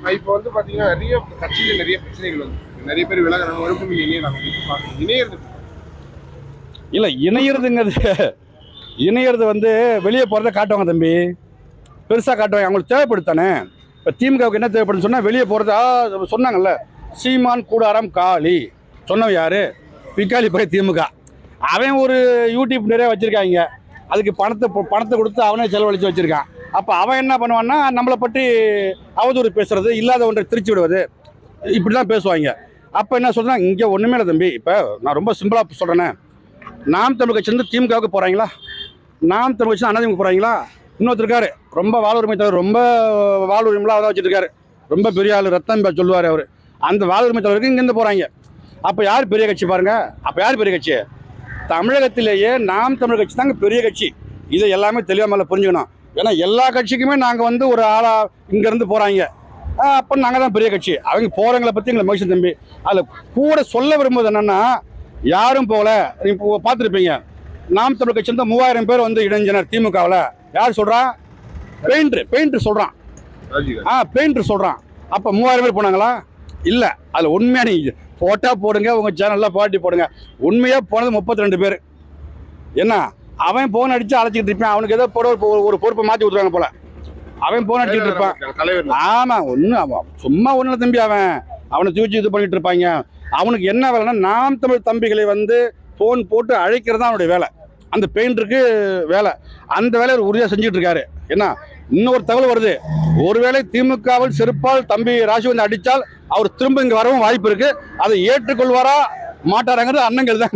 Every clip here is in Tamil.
இப்போ வந்து பாத்தீங்கன்னா நிறைய கட்சியில நிறைய பிரச்சனைகள் வந்து நிறைய பேர் விலகிறாங்க, விருப்பம் இணையறது இல்லை. இணையிறது வந்து வெளியே போகிறத காட்டுவாங்க தம்பி, பெருசாக காட்டுவாங்க. அவங்களுக்கு தேவைப்படுத்தானே. இப்போ திமுகவுக்கு என்ன தேவைப்படுதுன்னு சொன்னால் வெளியே போகிறது. சொன்னாங்கல்ல, சீமான் கூடாரம் காலி சொன்னவன் யார்? பிக்காலி போய் திமுக. அவன் ஒரு யூடியூப் நிறைய வச்சுருக்காங்க, அதுக்கு பணத்தை கொடுத்து அவனே செலவழித்து வச்சுருக்கான். அப்போ அவன் என்ன பண்ணுவான்னா நம்மளை பற்றி அவதூறு பேசுறது, இல்லாத ஒன்றை திருச்சி விடுவது, இப்படி தான் பேசுவாங்க. அப்போ என்ன சொல்கிறேன், இங்கே ஒன்றுமே இல்லை தம்பி. இப்போ நான் ரொம்ப சிம்பிளாக சொல்கிறேனே, நாம் தமிழ் கட்சியிலேருந்து திமுகவுக்கு போகிறாங்களா, நாம் தமிழ் கட்சி அதிமுக போகிறாங்களா? இன்னொருத்தர் இருக்காரு, ரொம்ப வாழ்வுரிமை தலைவர், ரொம்ப வாழ்வுரிமைலாம் அவராக வச்சுருக்காரு, ரொம்ப பெரிய ஆள், ரத்தம் சொல்லுவார் அவர். அந்த வாழ்வுரிமை தலைவருக்கு இங்கேருந்து போகிறாங்க. அப்போ யார் பெரிய கட்சி பாருங்கள்? அப்போ யார் பெரிய கட்சி? தமிழகத்திலேயே நாம் தமிழ் கட்சி தாங்க பெரிய கட்சி. இதை எல்லாமே தெளிவாக மேலே புரிஞ்சுக்கணும். ஏன்னா எல்லா கட்சிக்குமே நாங்கள் வந்து ஒரு ஆளாக இங்கேருந்து போகிறாங்க, அப்போ நாங்கள் தான் பெரிய கட்சி. அவங்க போகிறவங்களை பற்றி எங்களை மகிழ்ச்சி தம்பி. அதில் கூட சொல்ல விரும்புவது என்னென்னா, யாரும் போகல. நீங்கள் பார்த்துருப்பீங்க, நாம் தமிழ் கட்சி வந்து 3000 பேர் வந்து இணைஞ்சனர் திமுகவில். யார் சொல்கிறான்? பெயிண்டர் சொல்கிறான். பெயிண்டர் சொல்கிறான். அப்போ 3000 பேர் போனாங்களா? இல்லை. அதில் உண்மையாக நீங்கள் ஃபோட்டோ போடுங்க, உங்கள் சேனலில் பாட்டி போடுங்க. உண்மையாக போனது 32 பேர். என்ன, அவன் போன் அடித்து அழைச்சிக்கிட்டு இருப்பான். அவனுக்கு ஏதோ போட ஒரு பொறுப்பை மாற்றி கொடுத்துருவாங்க போல. அவன் போன் அடிச்சுட்டு இருப்பான். ஆமாம், அவன் சும்மா ஒன்றும் தம்பி. அவனை தூக்கி இது பண்ணிட்டு இருப்பாங்க. அவனுக்கு என்ன வேலைன்னா, நாம் தமிழ் தம்பிகளை வந்து ஃபோன் போட்டு அழைக்கிறது தான் அவனுடைய வேலை. அந்த பெயிண்டருக்கு வேலை. அந்த வேலையை ஒரு உறுதியாக செஞ்சுட்டு இருக்காரு. என்ன, இன்னொரு தகவல் வருது, ஒருவேளை திமுகவில் செருப்பால் தம்பி ராஜீவ் அடித்தால் அவர் திரும்ப இங்கே வரவும் வாய்ப்பு இருக்கு. அதை ஏற்றுக்கொள்வாரா மாட்டாராங்கிறது அண்ணங்கள் தான்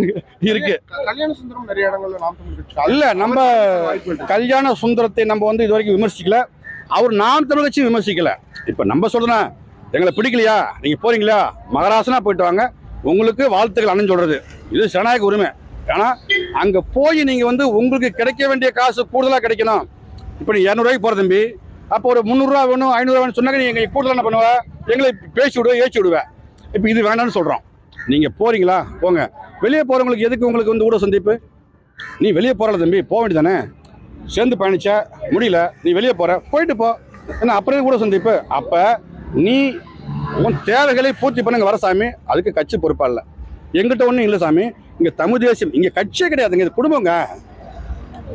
இருக்கு. கல்யாண சுந்தரம் நிறைய இடங்கள்ல நாம் தமிழ் கட்சி இல்ல, நம்ம கல்யாண சுந்தரத்தை நம்ம வந்து இது வரைக்கும் விமர்சிக்கல, அவர் நாம் தமிழ் கட்சி விமர்சிக்கல. இப்ப நம்ம சொல்றேன், எங்களை பிடிக்கலையா, நீங்க போறீங்களா, மகராசனா போயிட்டு வாங்க, உங்களுக்கு வாழ்த்துக்கள் அண்ணன் சொல்றது, இது ஜனநாயக உரிமை. ஆனா அங்க போய் நீங்க வந்து உங்களுக்கு கிடைக்க வேண்டிய காசு கூடுதலா கிடைக்கணும். இப்ப நீ 200 ரூபாய்க்கு போற தம்பி, அப்போ ஒரு 300 ரூபா வேணும், 500 ரூபா சொன்னாங்க, நீங்க கூடுதல் என்ன பண்ணுவ, எங்களை பேசி விடுவேன், ஏற்றி விடுவேன். இப்போ இது வேண்டாம்னு சொல்றோம். நீங்க போறீங்களா போங்க. வெளியே போறவங்களுக்கு எதுக்கு உங்களுக்கு வந்து ஊட சந்திப்பு? நீ வெளியே போறல தம்பி, போக வேண்டியதானே. சேர்ந்து பயணிச்ச முடியல, நீ வெளியே போயிட்டு போ. என்ன அப்புறம் கூட சந்திப்பு? அப்ப நீ உன் தேவைகளை பூர்த்தி பண்ணுங்க வர சாமி, அதுக்கு கட்சி பொறுப்பா இல்லை. எங்கிட்ட ஒன்றும் இல்லை சாமி. இங்க தமிழ் தேசியம், இங்க கட்சியே கிடையாதுங்க, இது குடும்பங்க.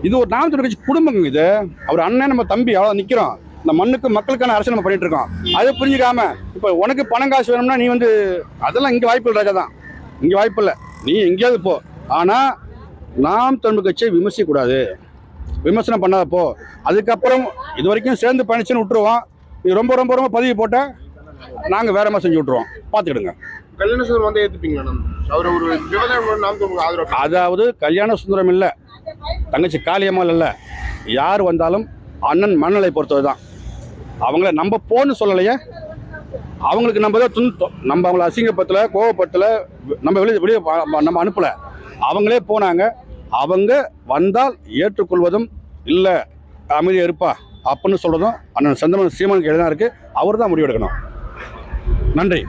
இது ஒரு நாம் தமிழ் கட்சி குடும்பங்க. இது அவர் அண்ணன், நம்ம தம்பி, அவ்வளோ நிற்கிறோம். இந்த மண்ணுக்கு மக்களுக்கான அரசு நம்ம பண்ணிட்டு இருக்கோம். அதை புரிஞ்சுக்காம இப்போ உனக்கு பணம் காசு வேணும்னா நீ வந்து அதெல்லாம் இங்கே வாய்ப்பு இல்லை ராஜா தான். இங்கே வாய்ப்பு இல்லை, நீ எங்கேயாவது போ. ஆனால் நாம் தமிழ் கட்சியை விமர்சிக்கக்கூடாது, விமர்சனம் பண்ணாத போ. அதுக்கப்புறம் இது வரைக்கும் சேர்ந்து பயணிச்சுன்னு விட்டுருவோம். நீ ரொம்ப ரொம்ப ரொம்ப பதவி போட்ட நாங்கள் வேற மாதிரி செஞ்சு விட்டுருவோம், பார்த்துக்கிடுங்க. கல்யாண சுந்தரம் வந்து ஏற்றுப்பீங்களா? அவர் ஒரு ஆதரவு. அதாவது கல்யாண சுந்தரம் இல்லை, தங்கச்சி காளியம்மாள் இல்லை, யார் வந்தாலும் அண்ணன் மனநிலை பொறுத்தது தான். அவங்கள நம்ம போன்னு சொல்லலையே, அவங்களுக்கு நம்ம தான் நம்ம அவங்கள அசிங்கப்பத்தில் கோவப்பத்தில் நம்ம வெளியே நம்ம அனுப்பலை. அவங்களே போனாங்க. அவங்க வந்தால் ஏற்றுக்கொள்வதும் இல்லை அமைதியாக இருப்பா அப்படின்னு சொல்கிறதும் அண்ணன் செந்தமன் சீமானுக்கு எழுதான் இருக்குது. அவர் தான் முடிவெடுக்கணும். நன்றி.